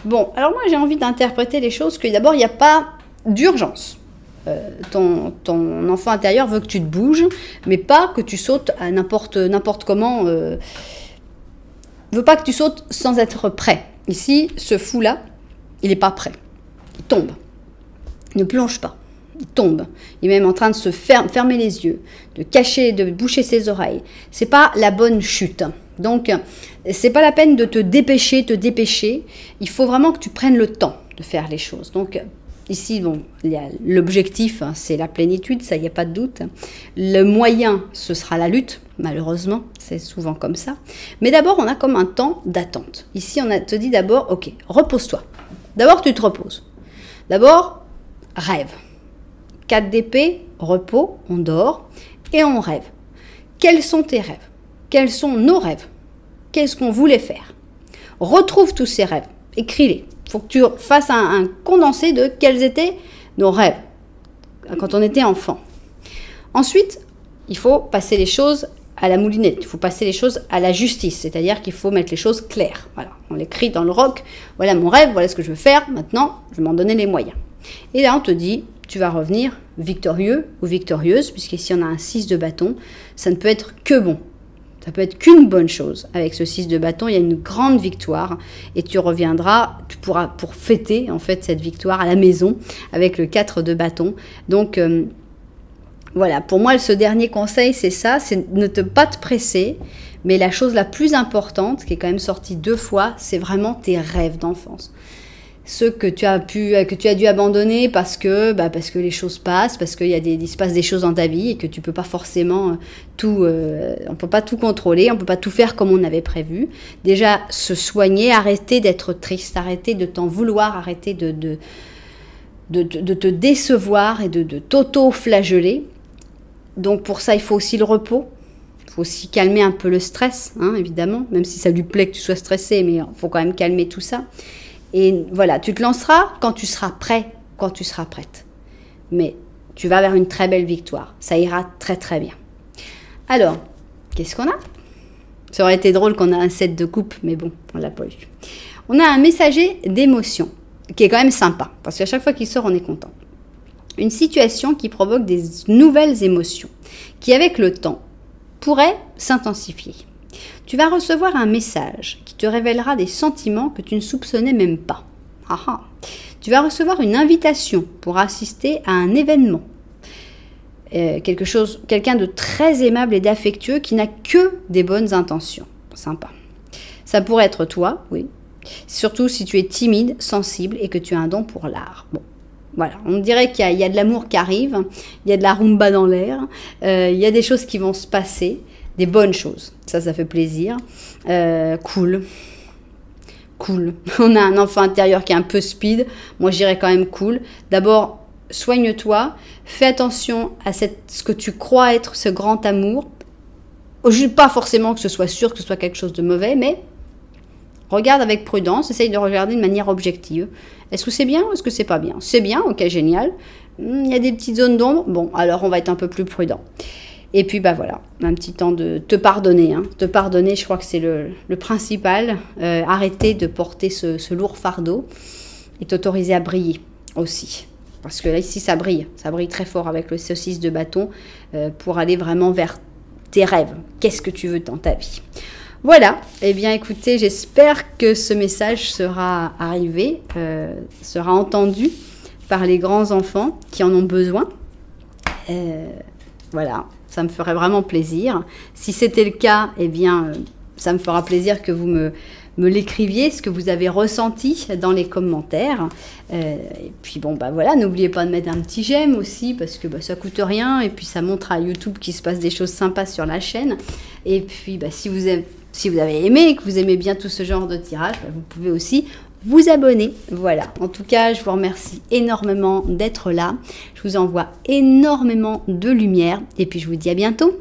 Bon, alors moi j'ai envie d'interpréter les choses que d'abord il n'y a pas d'urgence. Ton enfant intérieur veut que tu te bouges, mais pas que tu sautes à n'importe comment. Veut pas que tu sautes sans être prêt. Ici, ce fou-là, il n'est pas prêt. Il tombe. Il ne plonge pas. Il tombe. Il est même en train de se fermer les yeux, de boucher ses oreilles. C'est pas la bonne chute. Donc, c'est pas la peine de te dépêcher. Il faut vraiment que tu prennes le temps de faire les choses. Donc, ici, bon, l'objectif, c'est la plénitude, ça, il n'y a pas de doute. Le moyen, ce sera la lutte, malheureusement, c'est souvent comme ça. Mais d'abord, on a comme un temps d'attente. Ici, te dit d'abord, ok, repose-toi. D'abord, tu te reposes. D'abord, rêve. 4 d'épée, repos, on dort et on rêve. Quels sont tes rêves? Quels sont nos rêves? Qu'est-ce qu'on voulait faire? Retrouve tous ces rêves, écris-les. Il faut que tu fasses un condensé de quels étaient nos rêves quand on était enfant. Ensuite, il faut passer les choses à la moulinette, il faut passer les choses à la justice, c'est-à-dire qu'il faut mettre les choses claires. Voilà, on l'écrit dans le roc, voilà mon rêve, voilà ce que je veux faire, maintenant je vais m'en donner les moyens. Et là on te dit, tu vas revenir victorieux ou victorieuse, puisqu'ici on a un 6 de bâton, ça ne peut être que bon. Ça peut être qu'une bonne chose. Avec ce 6 de bâton, il y a une grande victoire et tu reviendras, tu pourras pour fêter en fait cette victoire à la maison avec le 4 de bâton. Donc voilà, pour moi ce dernier conseil c'est ça, c'est ne pas te presser, mais la chose la plus importante qui est quand même sortie 2 fois, c'est vraiment tes rêves d'enfance. Ceux que tu as dû abandonner parce que les choses passent, parce il se passe des choses dans ta vie et que tu peux pas forcément on peut pas tout contrôler, on peut pas tout faire comme on avait prévu. Déjà, se soigner, arrêter d'être triste, arrêter de t'en vouloir, arrêter de te décevoir et de t'auto-flageller. Donc pour ça, il faut aussi le repos. Il faut aussi calmer un peu le stress, évidemment, même si ça lui plaît que tu sois stressé, mais il faut quand même calmer tout ça. Et voilà, tu te lanceras quand tu seras prêt, quand tu seras prête. Mais tu vas vers une très belle victoire. Ça ira très très bien. Alors, qu'est-ce qu'on a? Ça aurait été drôle qu'on a un 7 de coupe, mais bon, on l'a pas eu. On a un messager d'émotion, qui est quand même sympa, parce qu'à chaque fois qu'il sort, on est content. Une situation qui provoque des nouvelles émotions, qui avec le temps, pourrait s'intensifier. Tu vas recevoir un message qui te révélera des sentiments que tu ne soupçonnais même pas. Tu vas recevoir une invitation pour assister à un événement. Quelqu'un de très aimable et d'affectueux qui n'a que des bonnes intentions. Sympa. Ça pourrait être toi, oui. Surtout si tu es timide, sensible et que tu as un don pour l'art. Bon. Voilà, on dirait qu'il y a de l'amour qui arrive, il y a de la rumba dans l'air, il y a des choses qui vont se passer, des bonnes choses. Ça fait plaisir. Cool. On a un enfant intérieur qui est un peu speed. Moi, je dirais quand même cool. D'abord, soigne-toi. Fais attention à ce que tu crois être ce grand amour. Pas forcément que ce soit sûr que ce soit quelque chose de mauvais, mais regarde avec prudence. Essaye de regarder de manière objective. Est-ce que c'est bien ou est-ce que c'est pas bien? C'est bien, ok, génial. Il y a des petites zones d'ombre. Bon, alors on va être un peu plus prudent. Et puis, voilà, un petit temps de te pardonner. Te pardonner, je crois que c'est le principal. Arrêter de porter ce lourd fardeau et t'autoriser à briller aussi. Parce que là, ici, ça brille très fort avec le saucisse de bâton pour aller vraiment vers tes rêves. Qu'est-ce que tu veux dans ta vie? Voilà, eh bien écoutez, j'espère que ce message sera arrivé, sera entendu par les grands enfants qui en ont besoin. Voilà, ça me ferait vraiment plaisir. Si c'était le cas, eh bien, ça me fera plaisir que vous me l'écriviez, ce que vous avez ressenti dans les commentaires. Et puis bon, bah voilà, n'oubliez pas de mettre un petit j'aime aussi, parce que bah, ça coûte rien, et puis ça montre à YouTube qu'il se passe des choses sympas sur la chaîne. Et puis bah, si vous avez aimé et que vous aimez bien tout ce genre de tirage, bah, vous pouvez aussi vous abonner. Voilà, en tout cas, je vous remercie énormément d'être là. Je vous envoie énormément de lumière, et puis je vous dis à bientôt.